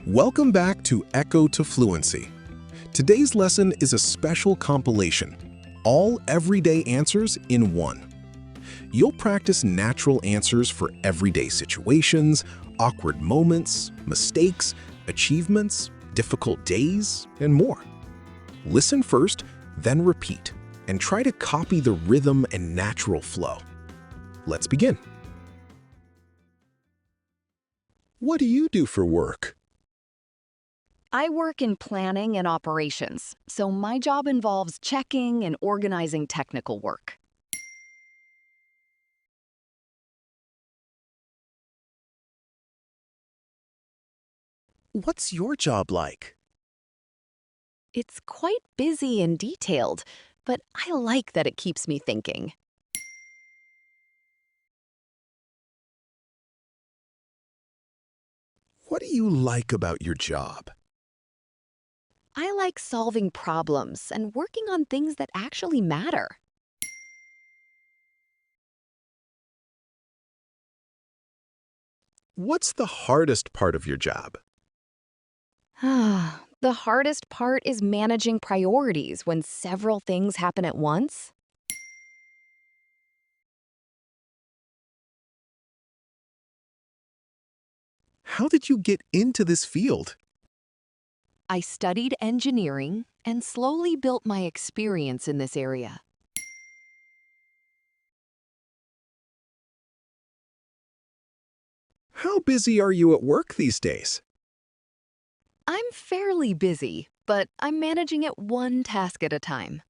Welcome back to Echo to Fluency. Today's lesson is a special compilation, all everyday answers in one. You'll practice natural answers for everyday situations, awkward moments, mistakes, achievements, difficult days, and more. Listen first, then repeat, and try to copy the rhythm and natural flow. Let's begin. What do you do for work? I work in planning and operations, so my job involves checking and organizing technical work. What's your job like? It's quite busy and detailed, but I like that it keeps me thinking. What do you like about your job? I like solving problems and working on things that actually matter. What's the hardest part of your job? The hardest part is managing priorities when several things happen at once. How did you get into this field? I studied engineering and slowly built my experience in this area. How busy are you at work these days? I'm fairly busy, but I'm managing it one task at a time.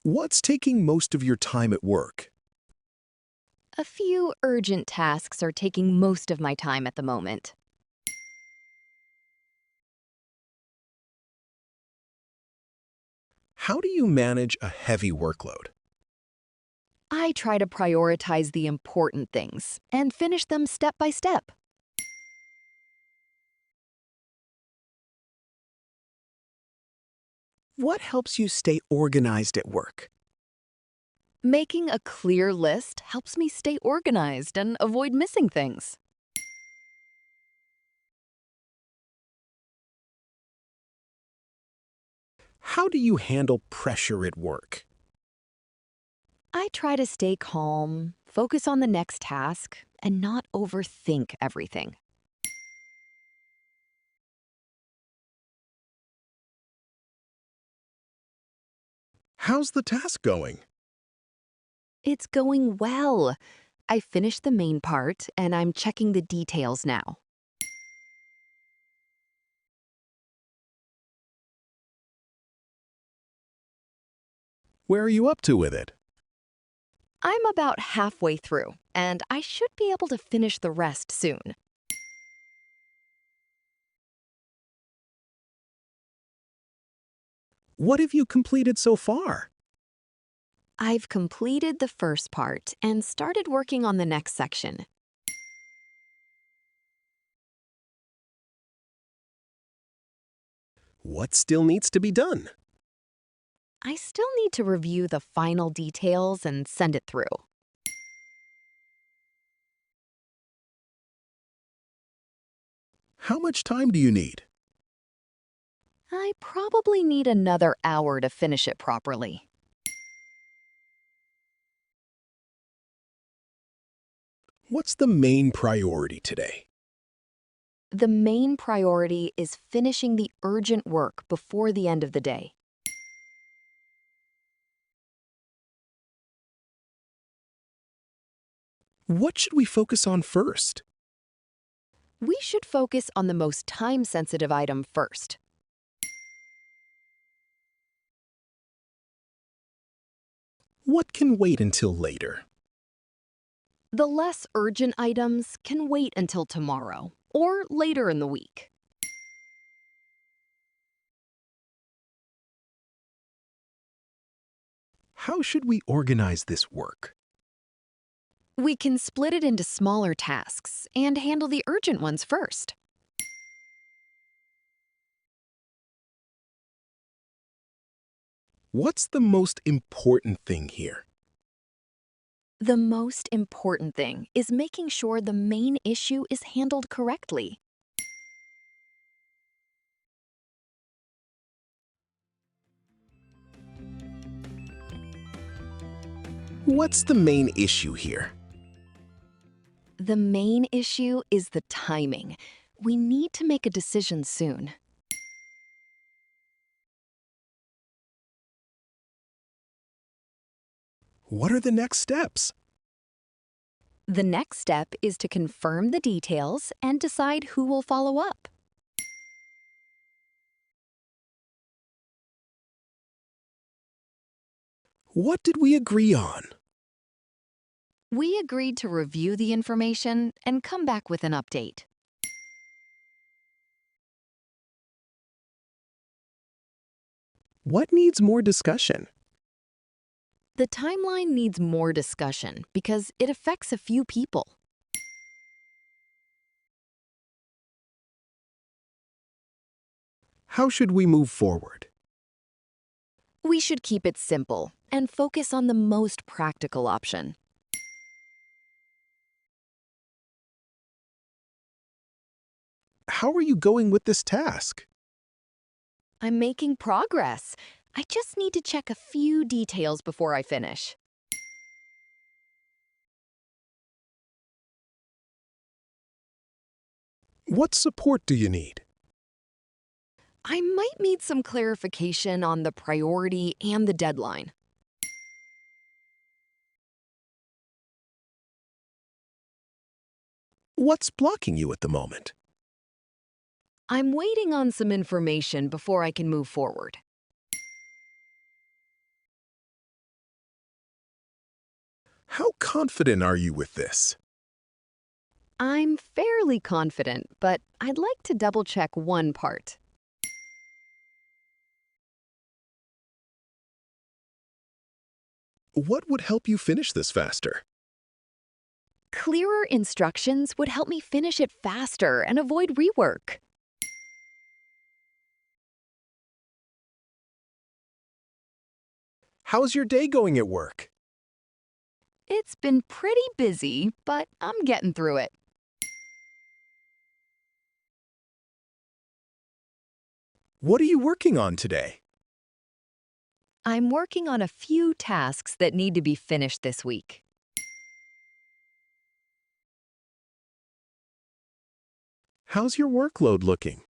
What's taking most of your time at work? A few urgent tasks are taking most of my time at the moment. How do you manage a heavy workload? I try to prioritize the important things and finish them step by step. What helps you stay organized at work? Making a clear list helps me stay organized and avoid missing things. How do you handle pressure at work? I try to stay calm, focus on the next task, and not overthink everything. How's the task going? It's going well. I finished the main part and I'm checking the details now. Where are you up to with it? I'm about halfway through, and I should be able to finish the rest soon. What have you completed so far? I've completed the first part and started working on the next section. What still needs to be done? I still need to review the final details and send it through. How much time do you need? I probably need another hour to finish it properly. What's the main priority today? The main priority is finishing the urgent work before the end of the day. What should we focus on first? We should focus on the most time-sensitive item first. What can wait until later? The less urgent items can wait until tomorrow or later in the week. How should we organize this work? We can split it into smaller tasks and handle the urgent ones first. What's the most important thing here? The most important thing is making sure the main issue is handled correctly. What's the main issue here? The main issue is the timing. We need to make a decision soon. What are the next steps? The next step is to confirm the details and decide who will follow up. What did we agree on? We agreed to review the information and come back with an update. What needs more discussion? The timeline needs more discussion because it affects a few people. How should we move forward? We should keep it simple and focus on the most practical option. How are you going with this task? I'm making progress. I just need to check a few details before I finish. What support do you need? I might need some clarification on the priority and the deadline. What's blocking you at the moment? I'm waiting on some information before I can move forward. How confident are you with this? I'm fairly confident, but I'd like to double-check one part. What would help you finish this faster? Clearer instructions would help me finish it faster and avoid rework. How's your day going at work? It's been pretty busy, but I'm getting through it. What are you working on today? I'm working on a few tasks that need to be finished this week. How's your workload looking?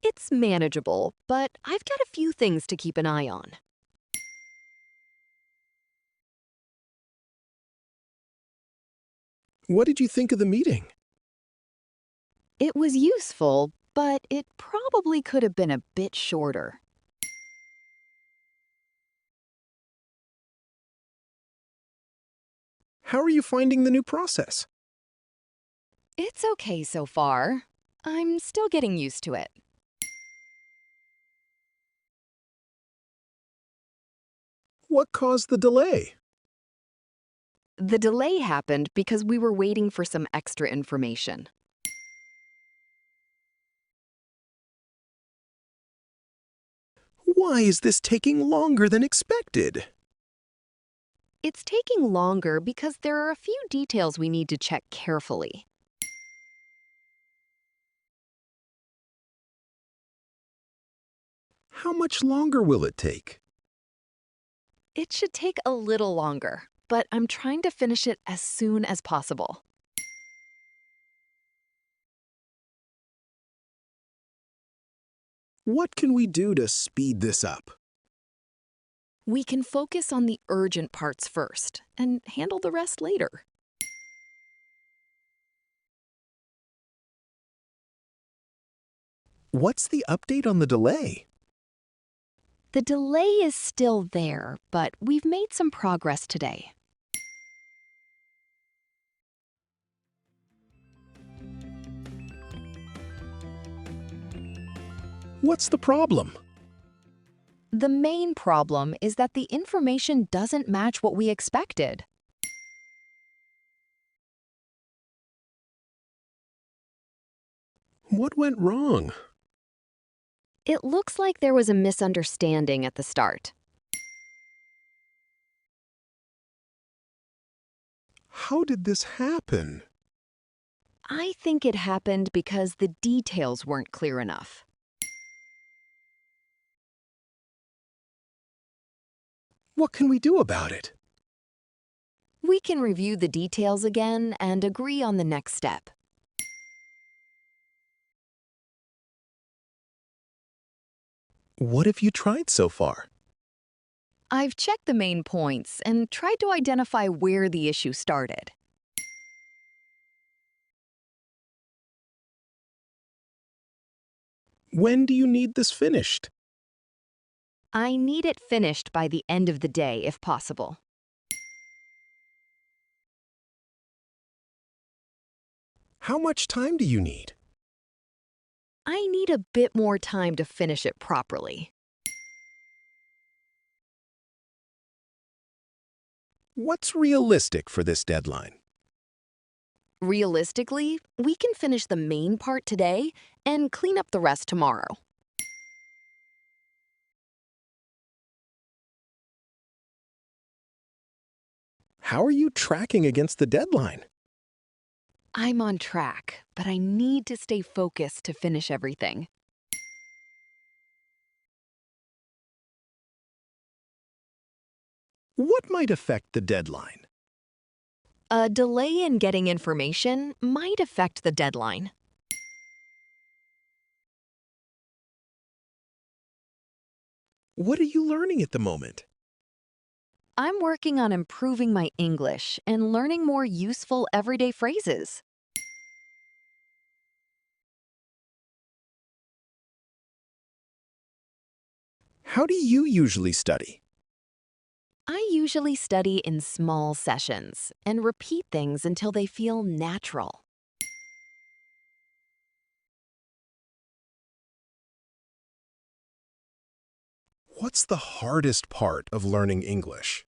It's manageable, but I've got a few things to keep an eye on. What did you think of the meeting? It was useful, but it probably could have been a bit shorter. How are you finding the new process? It's okay so far. I'm still getting used to it. What caused the delay? The delay happened because we were waiting for some extra information. Why is this taking longer than expected? It's taking longer because there are a few details we need to check carefully. How much longer will it take? It should take a little longer, but I'm trying to finish it as soon as possible. What can we do to speed this up? We can focus on the urgent parts first and handle the rest later. What's the update on the delay? The delay is still there, but we've made some progress today. What's the problem? The main problem is that the information doesn't match what we expected. What went wrong? It looks like there was a misunderstanding at the start. How did this happen? I think it happened because the details weren't clear enough. What can we do about it? We can review the details again and agree on the next step. What have you tried so far? I've checked the main points and tried to identify where the issue started. When do you need this finished? I need it finished by the end of the day if possible. How much time do you need? I need a bit more time to finish it properly. What's realistic for this deadline? Realistically, we can finish the main part today and clean up the rest tomorrow. How are you tracking against the deadline? I'm on track, but I need to stay focused to finish everything. What might affect the deadline? A delay in getting information might affect the deadline. What are you learning at the moment? I'm working on improving my English and learning more useful everyday phrases. How do you usually study? I usually study in small sessions and repeat things until they feel natural. What's the hardest part of learning English?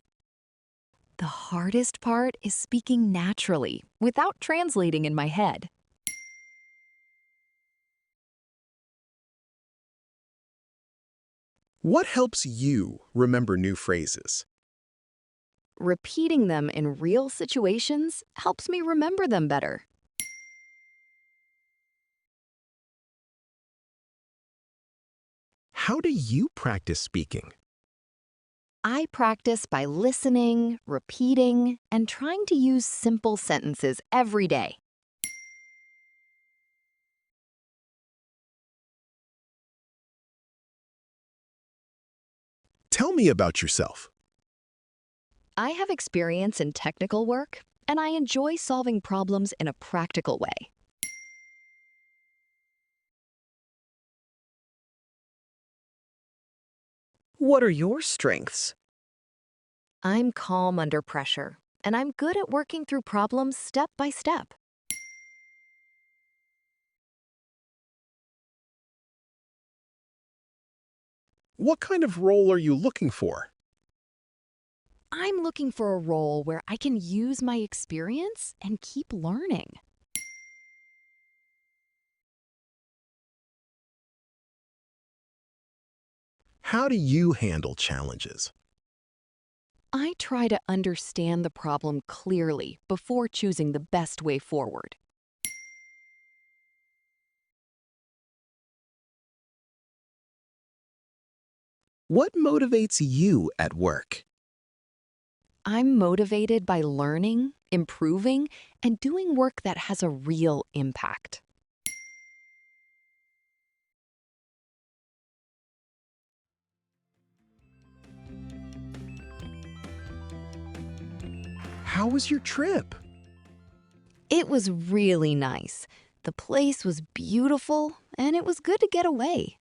The hardest part is speaking naturally without translating in my head. What helps you remember new phrases? Repeating them in real situations helps me remember them better. How do you practice speaking? I practice by listening, repeating, and trying to use simple sentences every day. Tell me about yourself. I have experience in technical work, and I enjoy solving problems in a practical way. What are your strengths? I'm calm under pressure, and I'm good at working through problems step by step. What kind of role are you looking for? I'm looking for a role where I can use my experience and keep learning. How do you handle challenges? I try to understand the problem clearly before choosing the best way forward. What motivates you at work? I'm motivated by learning, improving, and doing work that has a real impact. How was your trip? It was really nice. The place was beautiful, and it was good to get away.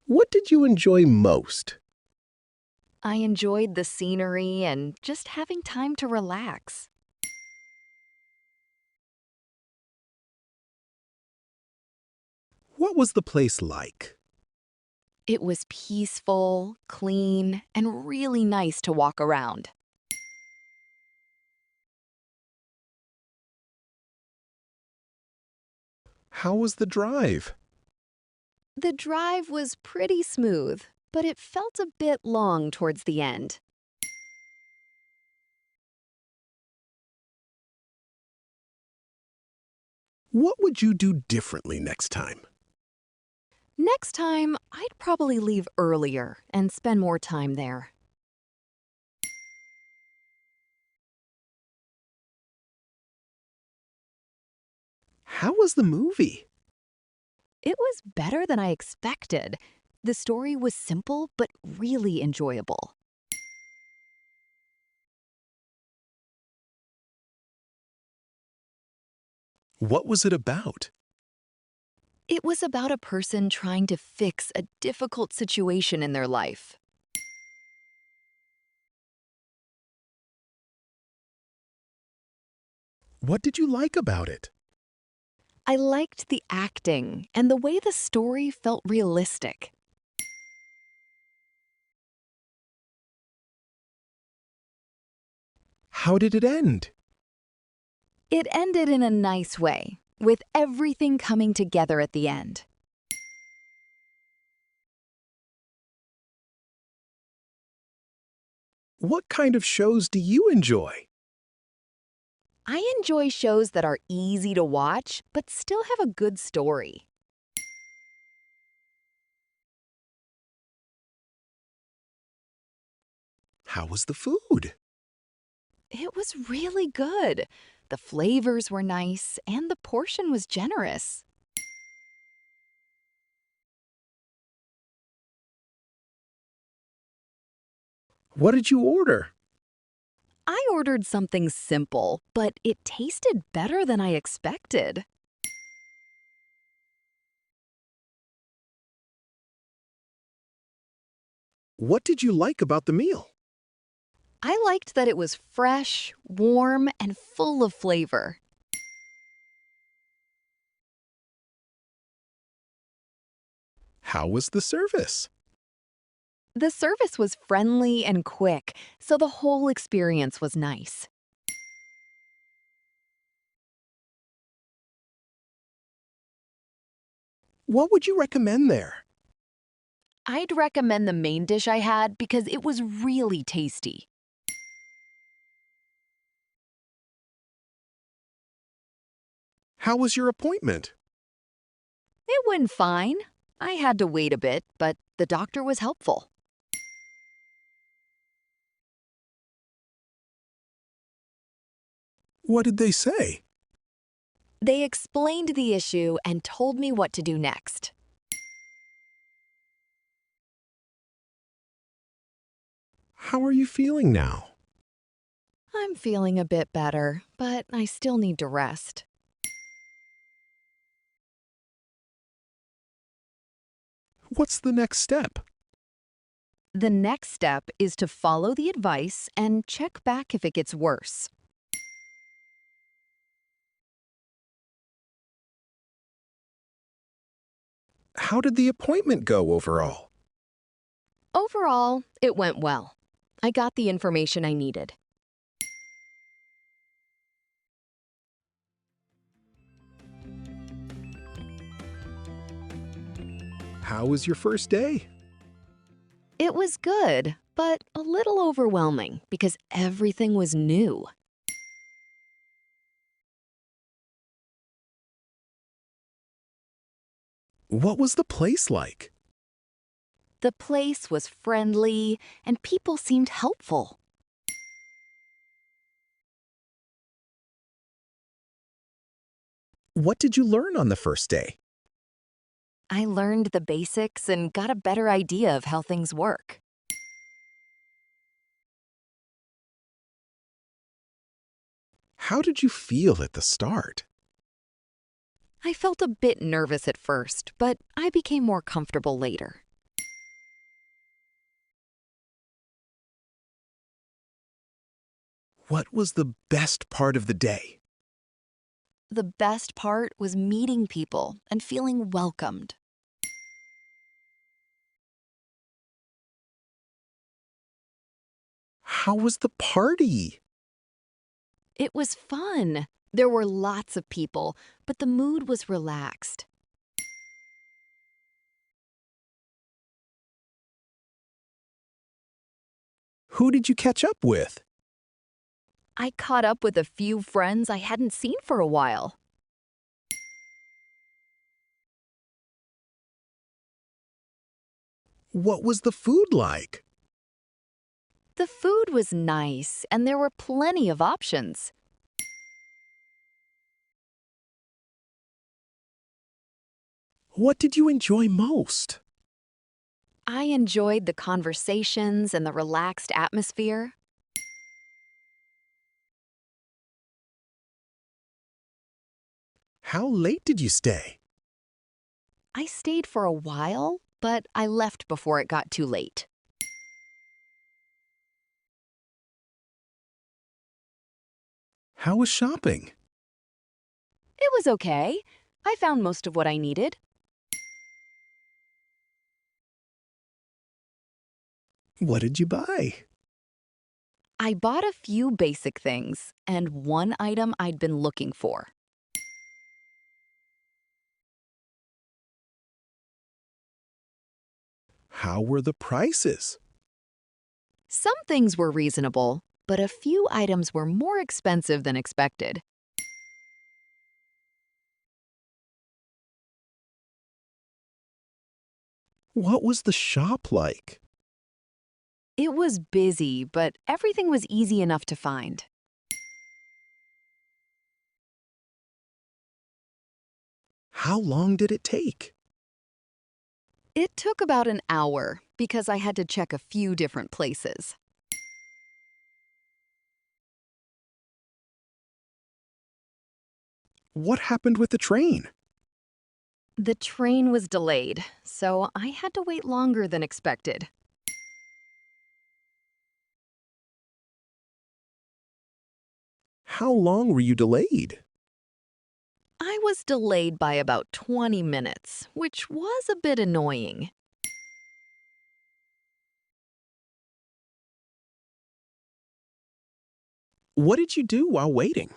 What did you enjoy most? I enjoyed the scenery and just having time to relax. What was the place like? It was peaceful, clean, and really nice to walk around. How was the drive? The drive was pretty smooth. but it felt a bit long towards the end. What would you do differently next time? Next time, I'd probably leave earlier and spend more time there. How was the movie? It was better than I expected. The story was simple but really enjoyable. What was it about? It was about a person trying to fix a difficult situation in their life. What did you like about it? I liked the acting and the way the story felt realistic. How did it end? It ended in a nice way, with everything coming together at the end. What kind of shows do you enjoy? I enjoy shows that are easy to watch but still have a good story. How was the food? It was really good. The flavors were nice and the portion was generous. What did you order? I ordered something simple, but it tasted better than I expected. What did you like about the meal? I liked that it was fresh, warm, and full of flavor. How was the service? The service was friendly and quick, so the whole experience was nice. What would you recommend there? I'd recommend the main dish I had because it was really tasty. How was your appointment? It went fine. I had to wait a bit, but the doctor was helpful. What did they say? They explained the issue and told me what to do next. How are you feeling now? I'm feeling a bit better, but I still need to rest. What's the next step? The next step is to follow the advice and check back if it gets worse. How did the appointment go overall? Overall, it went well. I got the information I needed. How was your first day? It was good, but a little overwhelming because everything was new. What was the place like? The place was friendly and people seemed helpful. What did you learn on the first day? I learned the basics and got a better idea of how things work. How did you feel at the start? I felt a bit nervous at first, but I became more comfortable later. What was the best part of the day? The best part was meeting people and feeling welcomed. How was the party? It was fun. There were lots of people, but the mood was relaxed. Who did you catch up with? I caught up with a few friends I hadn't seen for a while. What was the food like? The food was nice, and there were plenty of options. What did you enjoy most? I enjoyed the conversations and the relaxed atmosphere. How late did you stay? I stayed for a while, but I left before it got too late. How was shopping? It was okay. I found most of what I needed. What did you buy? I bought a few basic things and one item I'd been looking for. How were the prices? Some things were reasonable, but a few items were more expensive than expected. What was the shop like? It was busy, but everything was easy enough to find. How long did it take? It took about an hour because I had to check a few different places. What happened with the train? The train was delayed, so I had to wait longer than expected. How long were you delayed? I was delayed by about 20 minutes, which was a bit annoying. What did you do while waiting?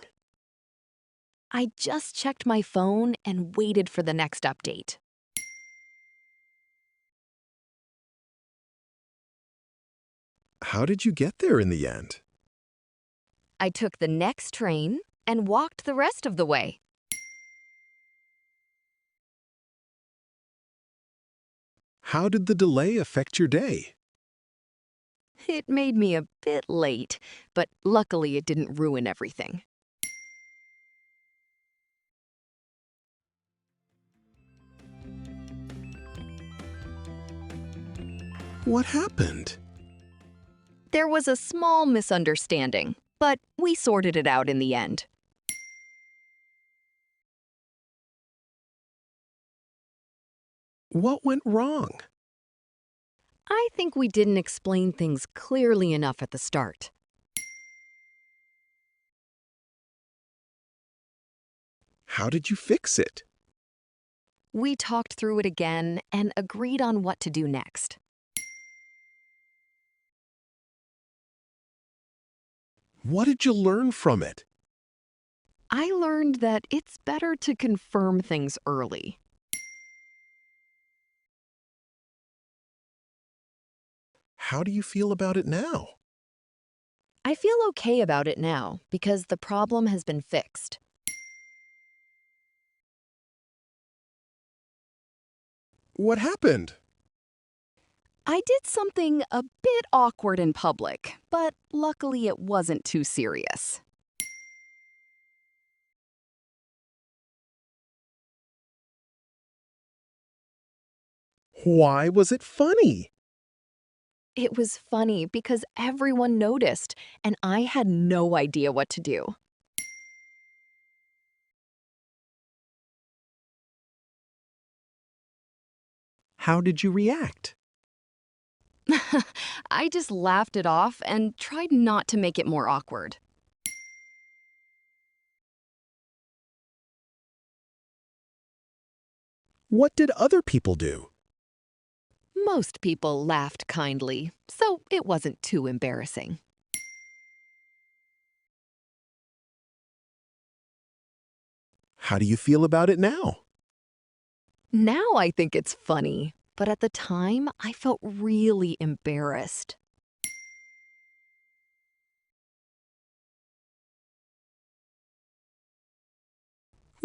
I just checked my phone and waited for the next update. How did you get there in the end? I took the next train and walked the rest of the way. How did the delay affect your day? It made me a bit late, but luckily it didn't ruin everything. What happened? There was a small misunderstanding, but we sorted it out in the end. What went wrong? I think we didn't explain things clearly enough at the start. How did you fix it? We talked through it again and agreed on what to do next. What did you learn from it? I learned that it's better to confirm things early. How do you feel about it now? I feel okay about it now because the problem has been fixed. What happened? I did something a bit awkward in public, but luckily it wasn't too serious. Why was it funny? It was funny because everyone noticed, and I had no idea what to do. How did you react? I just laughed it off and tried not to make it more awkward. What did other people do? Most people laughed kindly, so it wasn't too embarrassing. How do you feel about it now? Now I think it's funny, but at the time I felt really embarrassed.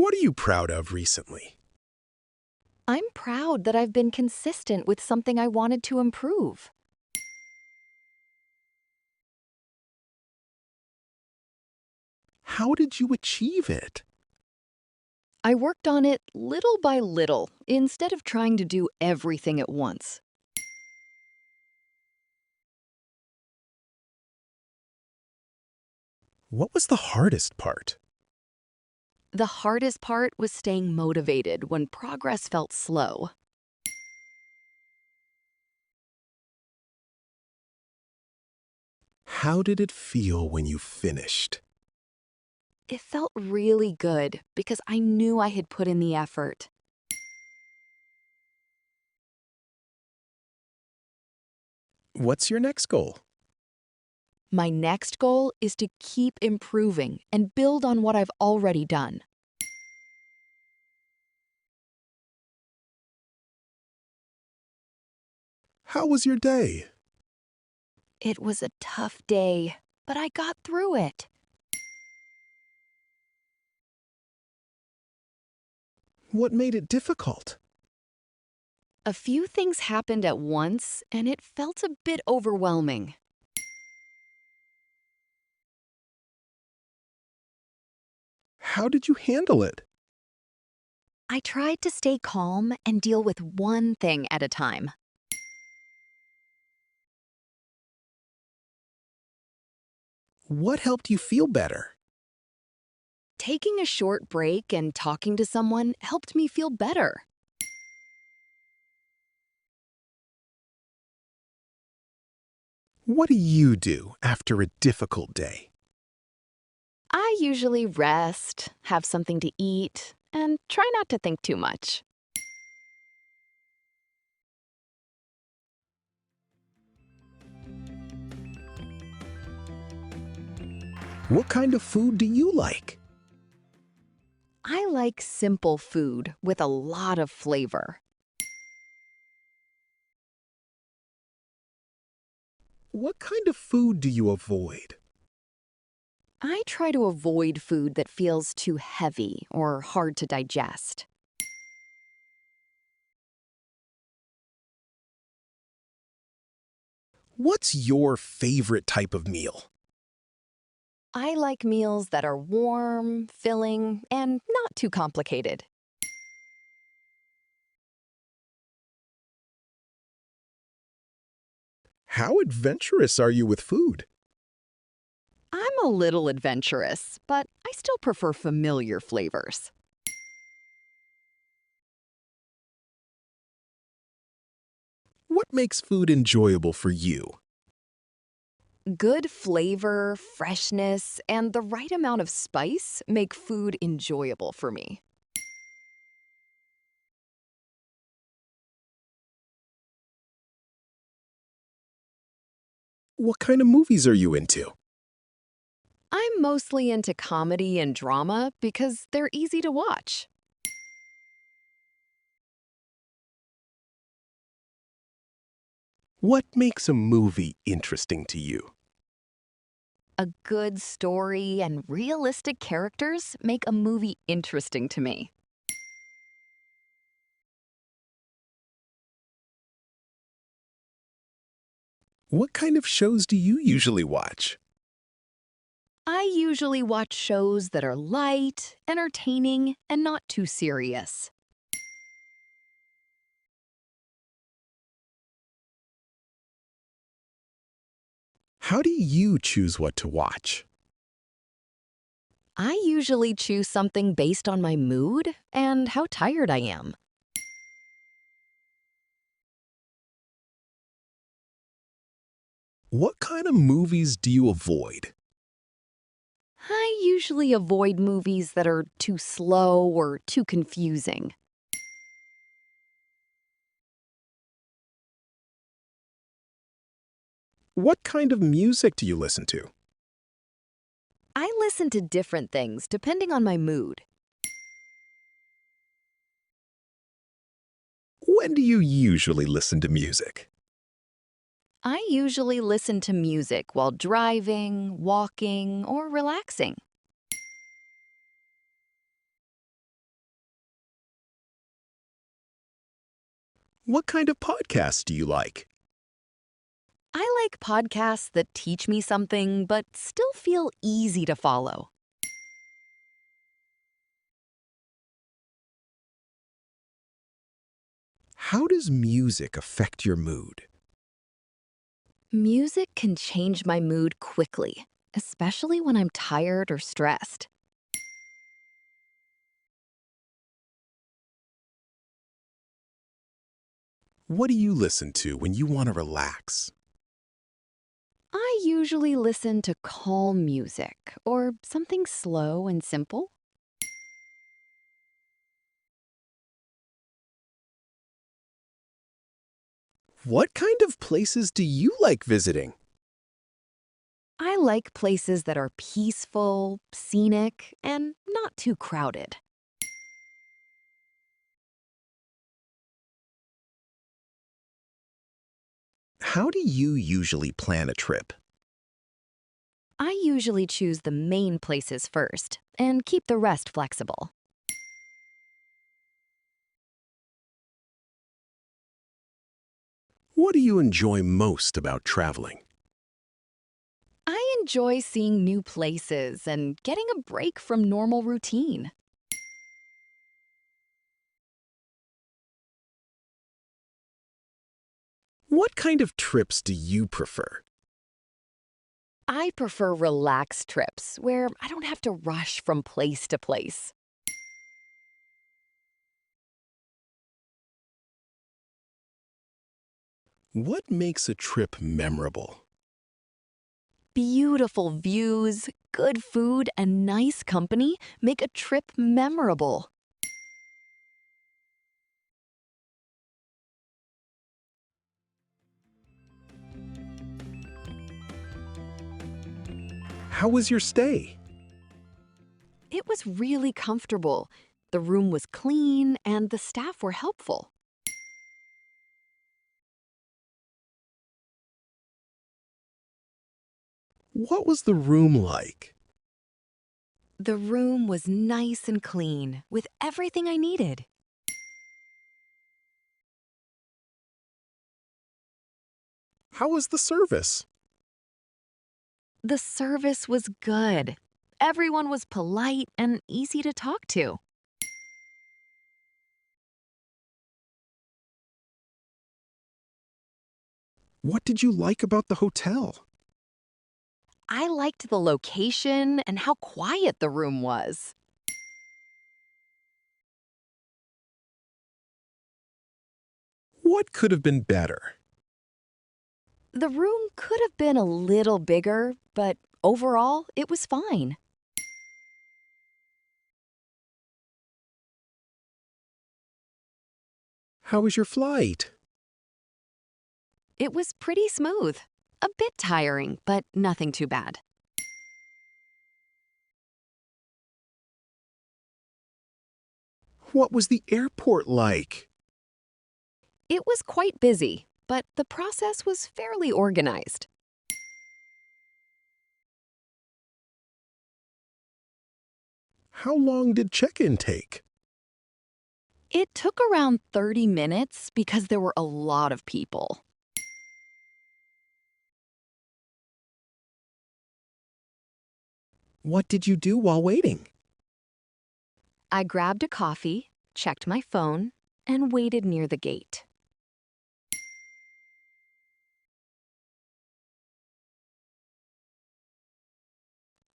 What are you proud of recently? I'm proud that I've been consistent with something I wanted to improve. How did you achieve it? I worked on it little by little instead of trying to do everything at once. What was the hardest part? The hardest part was staying motivated when progress felt slow. How did it feel when you finished? It felt really good because I knew I had put in the effort. What's your next goal? My next goal is to keep improving and build on what I've already done. How was your day? It was a tough day, but I got through it. What made it difficult? A few things happened at once, and it felt a bit overwhelming. How did you handle it? I tried to stay calm and deal with one thing at a time. What helped you feel better? Taking a short break and talking to someone helped me feel better. What do you do after a difficult day? I usually rest, have something to eat, and try not to think too much. What kind of food do you like? I like simple food with a lot of flavor. What kind of food do you avoid? I try to avoid food that feels too heavy or hard to digest. What's your favorite type of meal? I like meals that are warm, filling, and not too complicated. How adventurous are you with food? I'm a little adventurous, but I still prefer familiar flavors. What makes food enjoyable for you? Good flavor, freshness, and the right amount of spice make food enjoyable for me. What kind of movies are you into? I'm mostly into comedy and drama because they're easy to watch. What makes a movie interesting to you? A good story and realistic characters make a movie interesting to me. What kind of shows do you usually watch? I usually watch shows that are light, entertaining, and not too serious. How do you choose what to watch? I usually choose something based on my mood and how tired I am. What kind of movies do you avoid? I usually avoid movies that are too slow or too confusing. What kind of music do you listen to? I listen to different things depending on my mood. When do you usually listen to music? I usually listen to music while driving, walking, or relaxing. What kind of podcasts do you like? I like podcasts that teach me something but still feel easy to follow. How does music affect your mood? Music can change my mood quickly, especially when I'm tired or stressed. What do you listen to when you want to relax? I usually listen to calm music or something slow and simple. What kind of places do you like visiting? I like places that are peaceful, scenic, and not too crowded. How do you usually plan a trip? I usually choose the main places first and keep the rest flexible. What do you enjoy most about traveling? I enjoy seeing new places and getting a break from normal routine. What kind of trips do you prefer? I prefer relaxed trips where I don't have to rush from place to place. What makes a trip memorable? Beautiful views, good food, and nice company make a trip memorable. How was your stay? It was really comfortable. The room was clean and the staff were helpful. What was the room like? The room was nice and clean with everything I needed. How was the service? The service was good. Everyone was polite and easy to talk to. What did you like about the hotel? I liked the location and how quiet the room was. What could have been better? The room could have been a little bigger, but overall, it was fine. How was your flight? It was pretty smooth. A bit tiring, but nothing too bad. What was the airport like? It was quite busy, but the process was fairly organized. How long did check-in take? It took around 30 minutes because there were a lot of people. What did you do while waiting? I grabbed a coffee, checked my phone, and waited near the gate.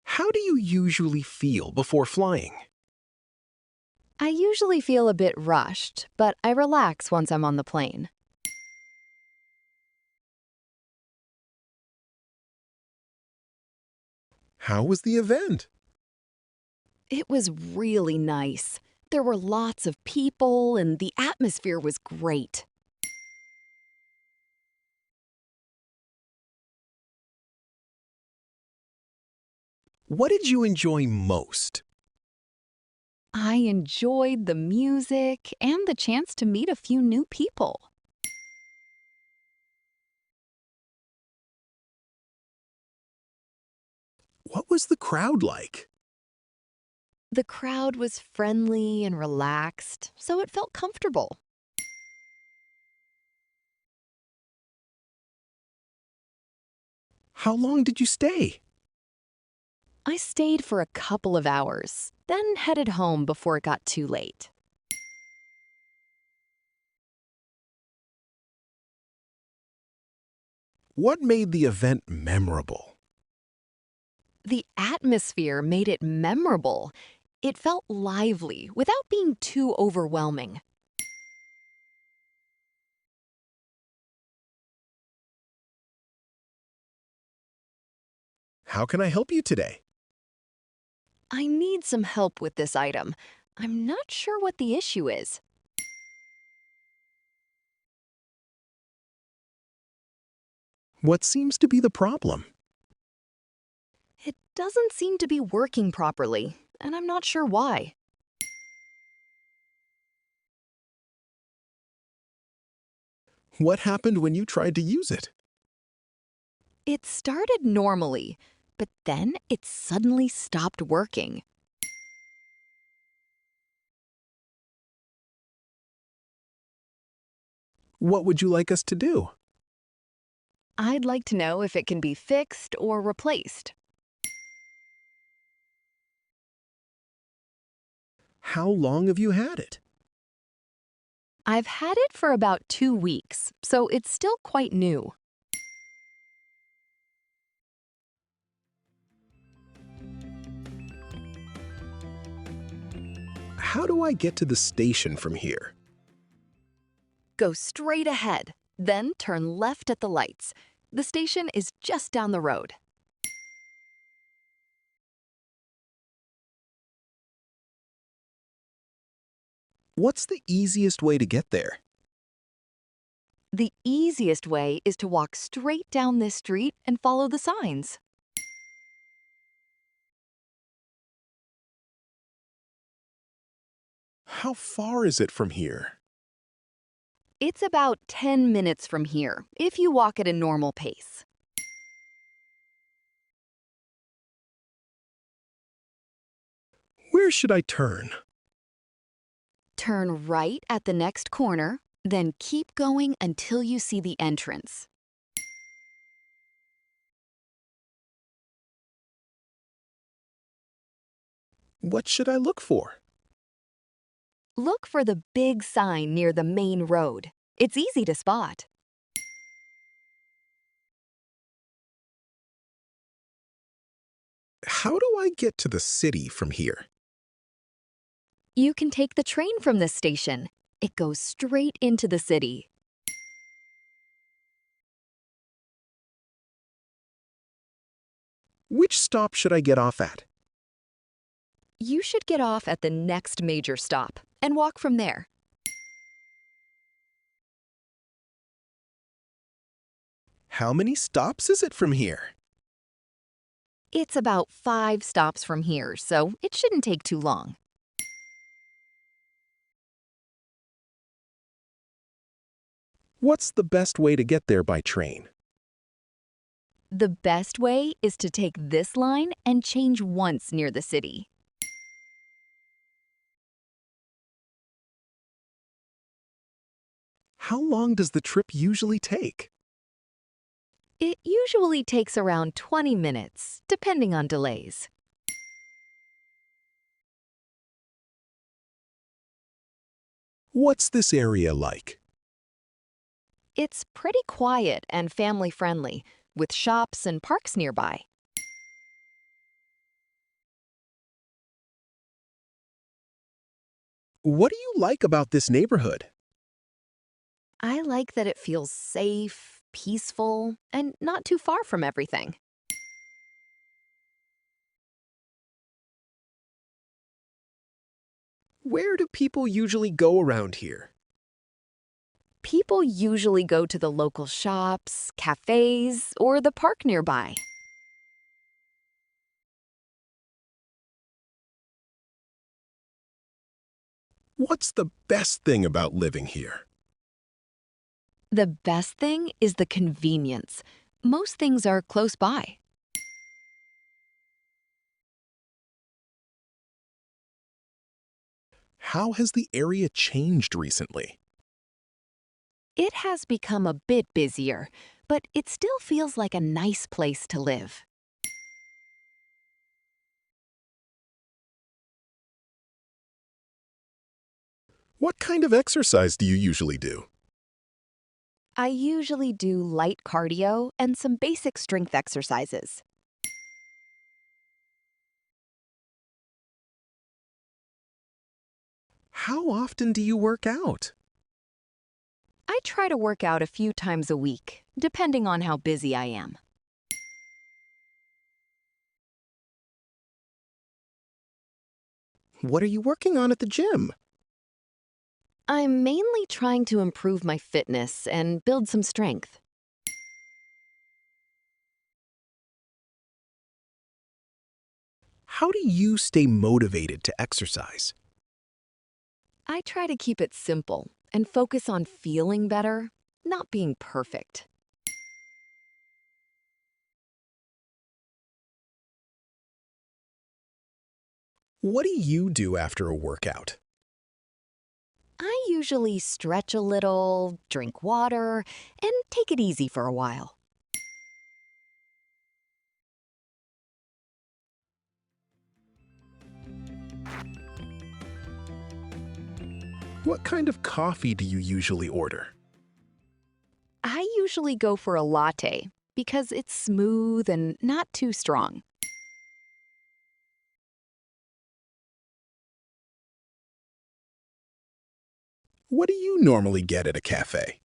How do you usually feel before flying? I usually feel a bit rushed, but I relax once I'm on the plane. How was the event? It was really nice. There were lots of people, and the atmosphere was great. What did you enjoy most? I enjoyed the music and the chance to meet a few new people. What was the crowd like? The crowd was friendly and relaxed, so it felt comfortable. How long did you stay? I stayed for a couple of hours, then headed home before it got too late. What made the event memorable? The atmosphere made it memorable. It felt lively without being too overwhelming. How can I help you today? I need some help with this item. I'm not sure what the issue is. What seems to be the problem? It doesn't seem to be working properly, and I'm not sure why. What happened when you tried to use it? It started normally, but then it suddenly stopped working. What would you like us to do? I'd like to know if it can be fixed or replaced. How long have you had it? I've had it for about 2 weeks, so it's still quite new. How do I get to the station from here? Go straight ahead, then turn left at the lights. The station is just down the road. What's the easiest way to get there? The easiest way is to walk straight down this street and follow the signs. How far is it from here? It's about 10 minutes from here if you walk at a normal pace. Where should I turn? Turn right at the next corner, then keep going until you see the entrance. What should I look for? Look for the big sign near the main road. It's easy to spot. How do I get to the city from here? You can take the train from this station. It goes straight into the city. Which stop should I get off at? You should get off at the next major stop and walk from there. How many stops is it from here? It's about 5 stops from here, so it shouldn't take too long. What's the best way to get there by train? The best way is to take this line and change once near the city. How long does the trip usually take? It usually takes around 20 minutes, depending on delays. What's this area like? It's pretty quiet and family-friendly, with shops and parks nearby. What do you like about this neighborhood? I like that it feels safe, peaceful, and not too far from everything. Where do people usually go around here? People usually go to the local shops, cafes, or the park nearby. What's the best thing about living here? The best thing is the convenience. Most things are close by. How has the area changed recently? It has become a bit busier, but it still feels like a nice place to live. What kind of exercise do you usually do? I usually do light cardio and some basic strength exercises. How often do you work out? I try to work out a few times a week, depending on how busy I am. What are you working on at the gym? I'm mainly trying to improve my fitness and build some strength. How do you stay motivated to exercise? I try to keep it simple and focus on feeling better, not being perfect. What do you do after a workout? I usually stretch a little, drink water, and take it easy for a while. What kind of coffee do you usually order? I usually go for a latte because it's smooth and not too strong. What do you normally get at a cafe?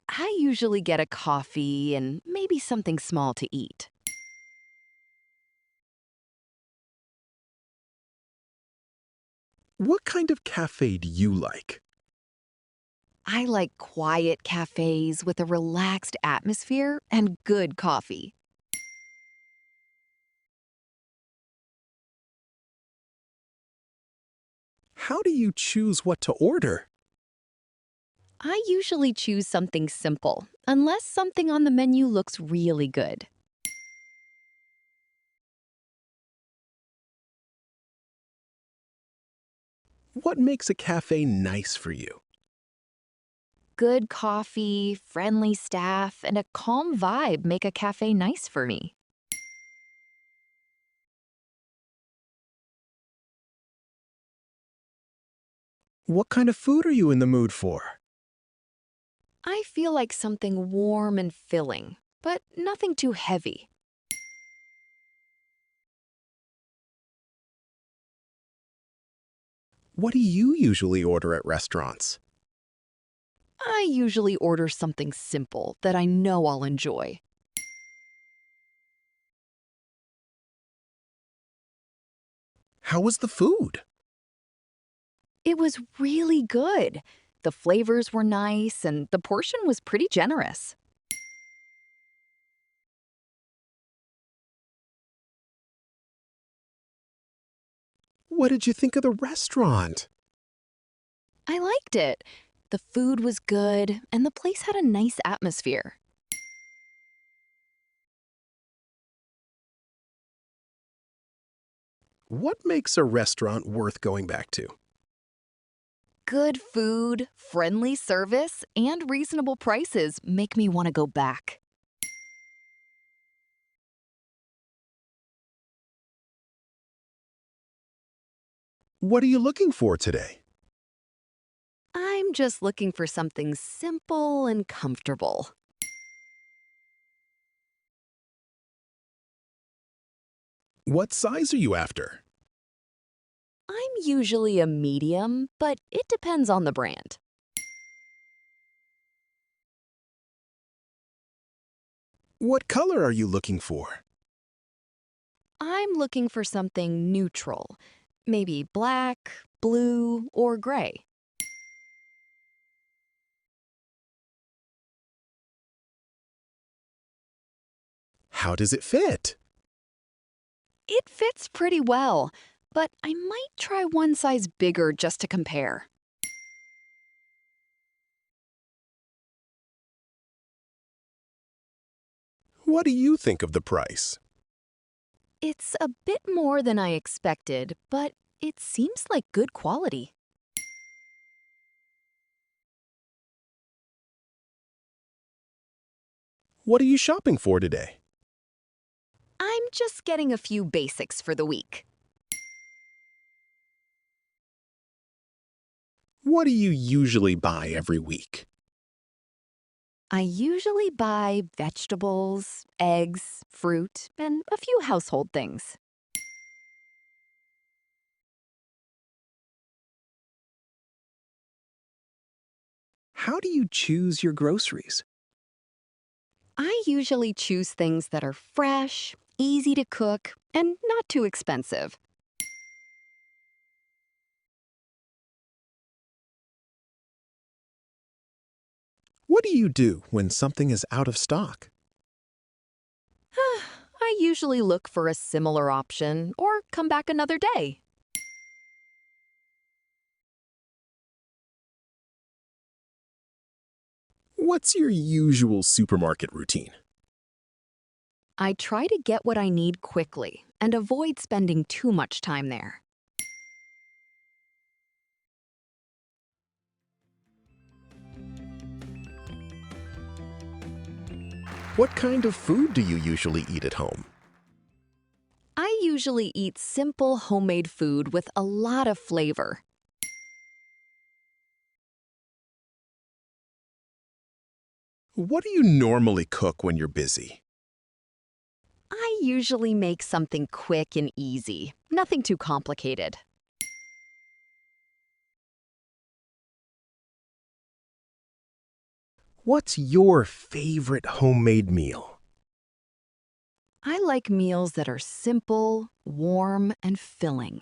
I usually get a coffee and maybe something small to eat. What kind of cafe do you like? I like quiet cafes with a relaxed atmosphere and good coffee. How do you choose what to order? I usually choose something simple, unless something on the menu looks really good. What makes a cafe nice for you? Good coffee, friendly staff, and a calm vibe make a cafe nice for me. What kind of food are you in the mood for? I feel like something warm and filling, but nothing too heavy. What do you usually order at restaurants? I usually order something simple that I know I'll enjoy. How was the food? It was really good. The flavors were nice and the portion was pretty generous. What did you think of the restaurant? I liked it. The food was good and the place had a nice atmosphere. What makes a restaurant worth going back to? Good food, friendly service, and reasonable prices make me want to go back. What are you looking for today? I'm just looking for something simple and comfortable. What size are you after? I'm usually a medium, but it depends on the brand. What color are you looking for? I'm looking for something neutral, maybe black, blue, or gray. How does it fit? It fits pretty well, but I might try one size bigger just to compare. What do you think of the price? It's a bit more than I expected, but it seems like good quality. What are you shopping for today? I'm just getting a few basics for the week. What do you usually buy every week? I usually buy vegetables, eggs, fruit, and a few household things. How do you choose your groceries? I usually choose things that are fresh, easy to cook, and not too expensive. What do you do when something is out of stock? I usually look for a similar option or come back another day. What's your usual supermarket routine? I try to get what I need quickly and avoid spending too much time there. What kind of food do you usually eat at home? I usually eat simple homemade food with a lot of flavor. What do you normally cook when you're busy? I usually make something quick and easy, nothing too complicated. What's your favorite homemade meal? I like meals that are simple, warm, and filling.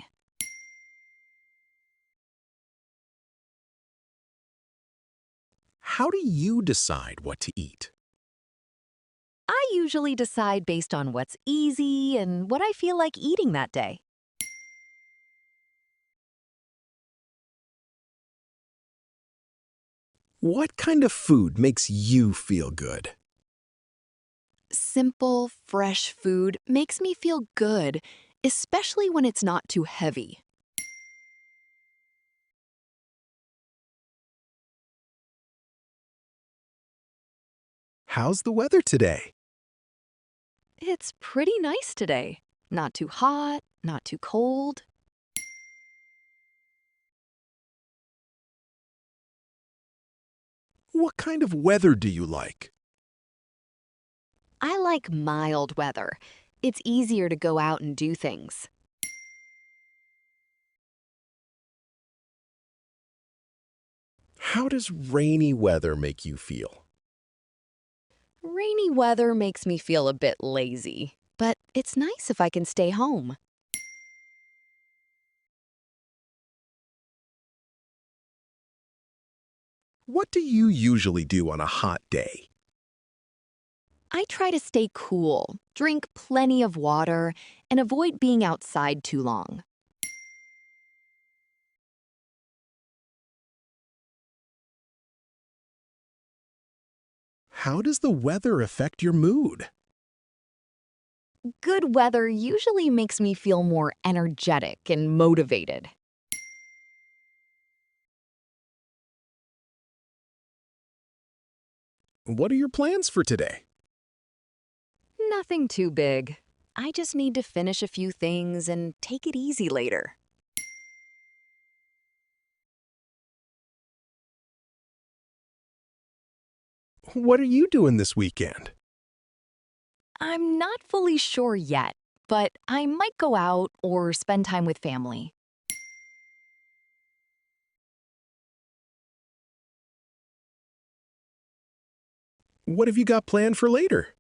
How do you decide what to eat? I usually decide based on what's easy and what I feel like eating that day. What kind of food makes you feel good? Simple, fresh food makes me feel good, especially when it's not too heavy. How's the weather today? It's pretty nice today. Not too hot, not too cold. What kind of weather do you like? I like mild weather. It's easier to go out and do things. How does rainy weather make you feel? Rainy weather makes me feel a bit lazy, but it's nice if I can stay home. What do you usually do on a hot day? I try to stay cool, drink plenty of water, and avoid being outside too long. How does the weather affect your mood? Good weather usually makes me feel more energetic and motivated. What are your plans for today? Nothing too big. I just need to finish a few things and take it easy later. What are you doing this weekend? I'm not fully sure yet, but I might go out or spend time with family. What have you got planned for later?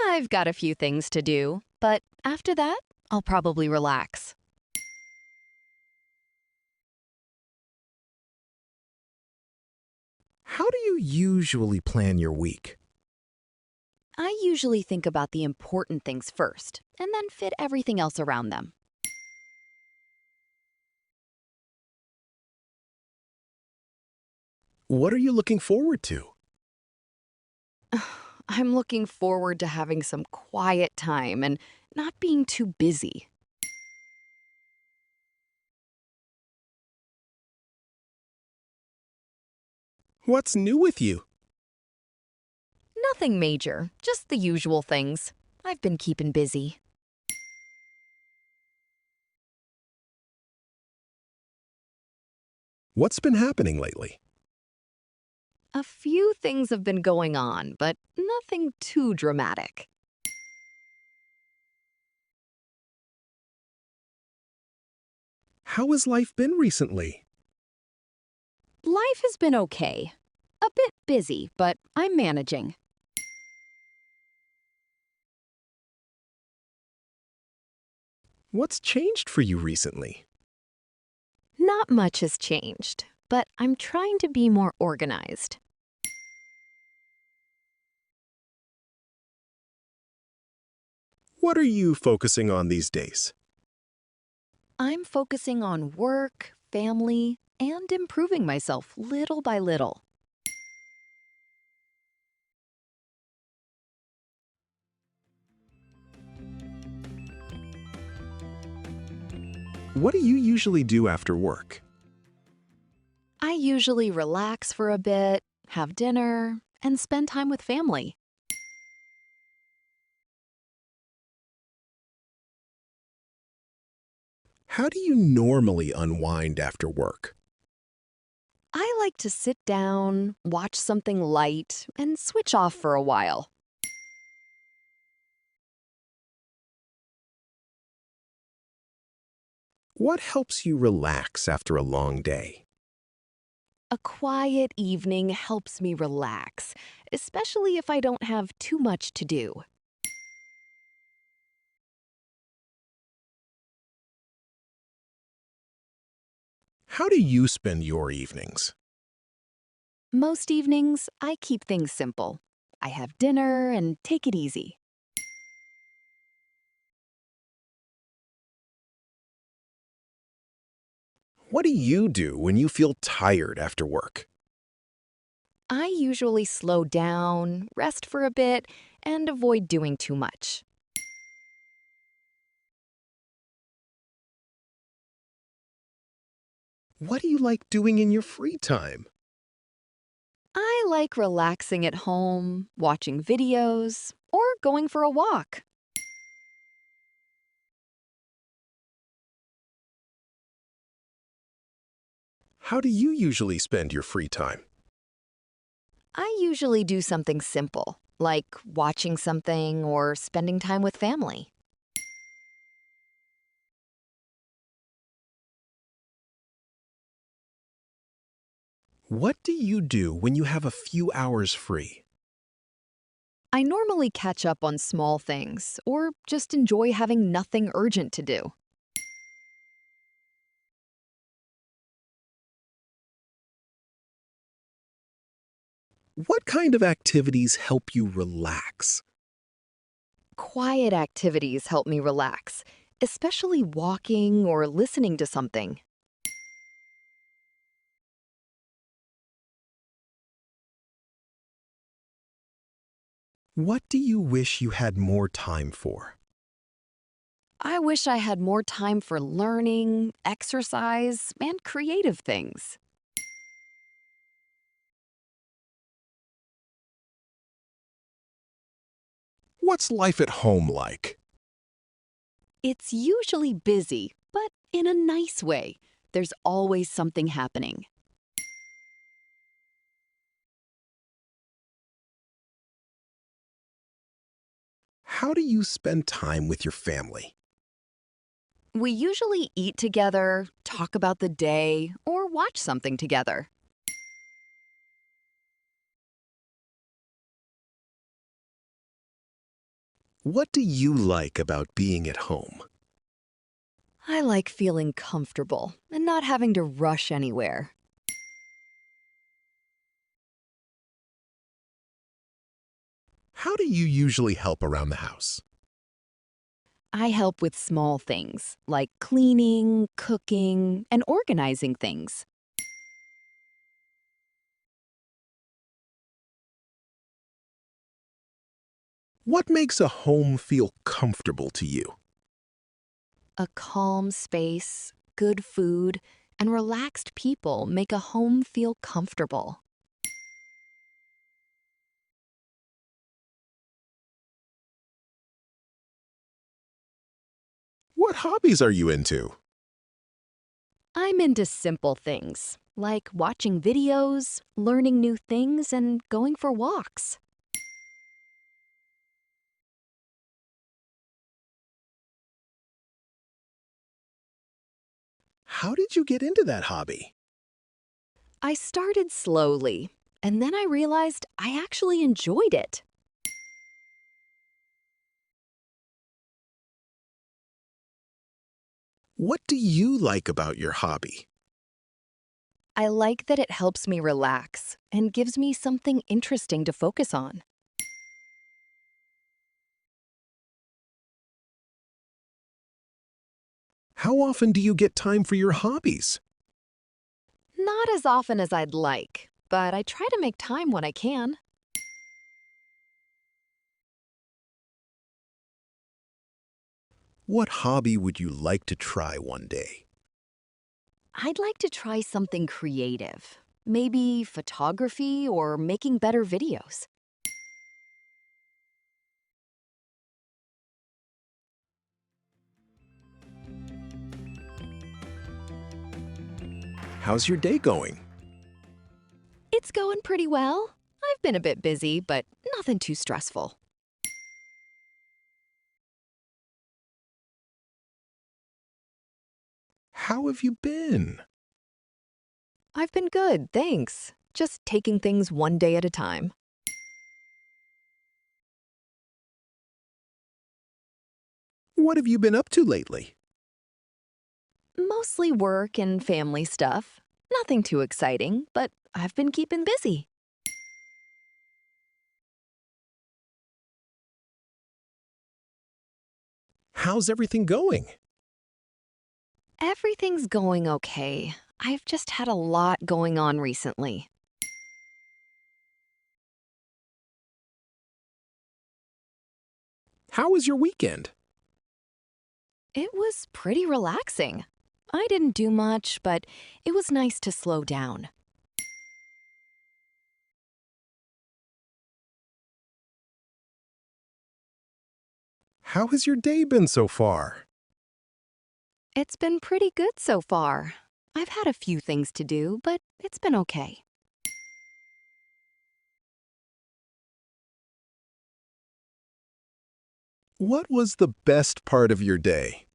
I've got a few things to do, but after that, I'll probably relax. How do you usually plan your week? I usually think about the important things first and then fit everything else around them. What are you looking forward to? I'm looking forward to having some quiet time and not being too busy. What's new with you? Nothing major, just the usual things. I've been keeping busy. What's been happening lately? A few things have been going on, but nothing too dramatic. How has life been recently? Life has been okay. A bit busy, but I'm managing. What's changed for you recently? Not much has changed, but I'm trying to be more organized. What are you focusing on these days? I'm focusing on work, family, and improving myself little by little. What do you usually do after work? I usually relax for a bit, have dinner, and spend time with family. How do you normally unwind after work? I like to sit down, watch something light, and switch off for a while. What helps you relax after a long day? A quiet evening helps me relax, especially if I don't have too much to do. How do you spend your evenings? Most evenings, I keep things simple. I have dinner and take it easy. What do you do when you feel tired after work? I usually slow down, rest for a bit, and avoid doing too much. What do you like doing in your free time? I like relaxing at home, watching videos, or going for a walk. How do you usually spend your free time? I usually do something simple, like watching something or spending time with family. What do you do when you have a few hours free? I normally catch up on small things or just enjoy having nothing urgent to do. What kind of activities help you relax? Quiet activities help me relax, especially walking or listening to something. What do you wish you had more time for? I wish I had more time for learning, exercise, and creative things. What's life at home like? It's usually busy, but in a nice way. There's always something happening. How do you spend time with your family? We usually eat together, talk about the day, or watch something together. What do you like about being at home? I like feeling comfortable and not having to rush anywhere. How do you usually help around the house? I help with small things like cleaning, cooking, and organizing things. What makes a home feel comfortable to you? A calm space, good food, and relaxed people make a home feel comfortable. What hobbies are you into? I'm into simple things, like watching videos, learning new things, and going for walks. How did you get into that hobby? I started slowly, and then I realized I actually enjoyed it. What do you like about your hobby? I like that it helps me relax and gives me something interesting to focus on. How often do you get time for your hobbies? Not as often as I'd like, but I try to make time when I can. What hobby would you like to try one day? I'd like to try something creative, maybe photography or making better videos. How's your day going? It's going pretty well. I've been a bit busy, but nothing too stressful. How have you been? I've been good, thanks. Just taking things one day at a time. What have you been up to lately? Mostly work and family stuff. Nothing too exciting, but I've been keeping busy. How's everything going? Everything's going okay. I've just had a lot going on recently. How was your weekend? It was pretty relaxing. I didn't do much, but it was nice to slow down. How has your day been so far? It's been pretty good so far. I've had a few things to do, but it's been okay. What was the best part of your day?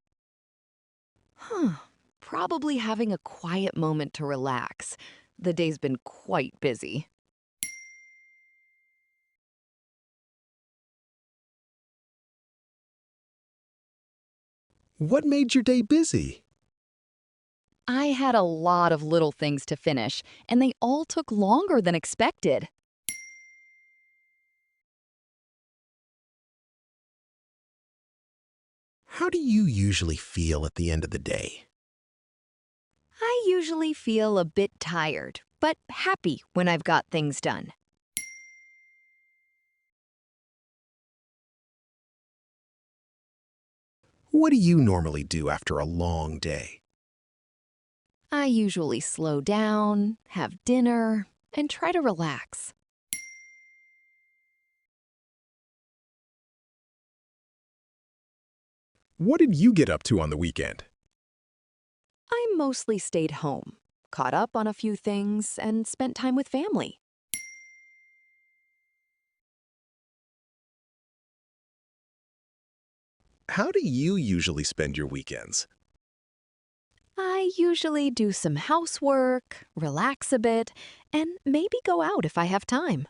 Probably having a quiet moment to relax. The day's been quite busy. What made your day busy? I had a lot of little things to finish, and they all took longer than expected. How do you usually feel at the end of the day? I usually feel a bit tired, but happy when I've got things done. What do you normally do after a long day? I usually slow down, have dinner, and try to relax. What did you get up to on the weekend? I mostly stayed home, caught up on a few things, and spent time with family. How do you usually spend your weekends? I usually do some housework, relax a bit, and maybe go out if I have time.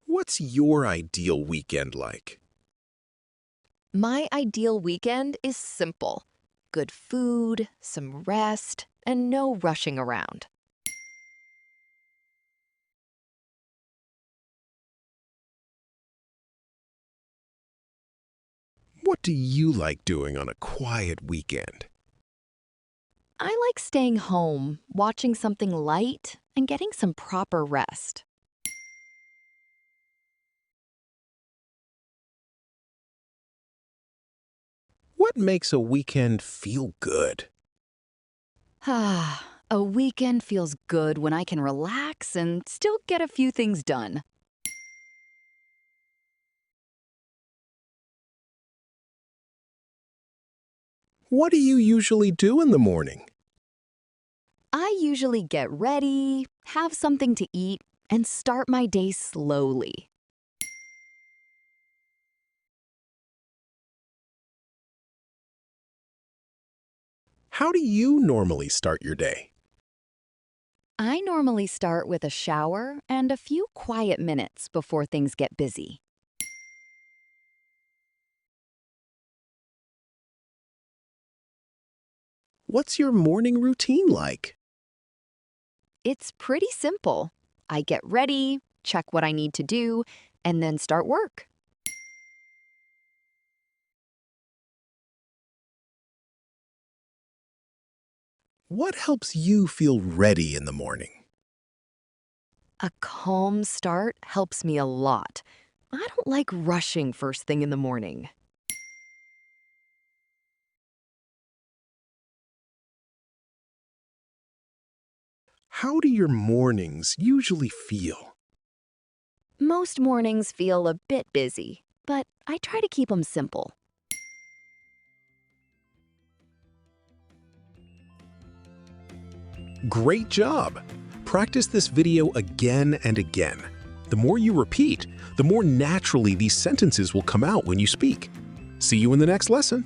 What's your ideal weekend like? My ideal weekend is simple. Good food, some rest, and no rushing around. What do you like doing on a quiet weekend? I like staying home, watching something light, and getting some proper rest. What makes a weekend feel good? A weekend feels good when I can relax and still get a few things done. What do you usually do in the morning? I usually get ready, have something to eat, and start my day slowly. How do you normally start your day? I normally start with a shower and a few quiet minutes before things get busy. What's your morning routine like? It's pretty simple. I get ready, check what I need to do, and then start work. What helps you feel ready in the morning? A calm start helps me a lot. I don't like rushing first thing in the morning. How do your mornings usually feel? Most mornings feel a bit busy, but I try to keep them simple. Great job! Practice this video again and again. The more you repeat, the more naturally these sentences will come out when you speak. See you in the next lesson.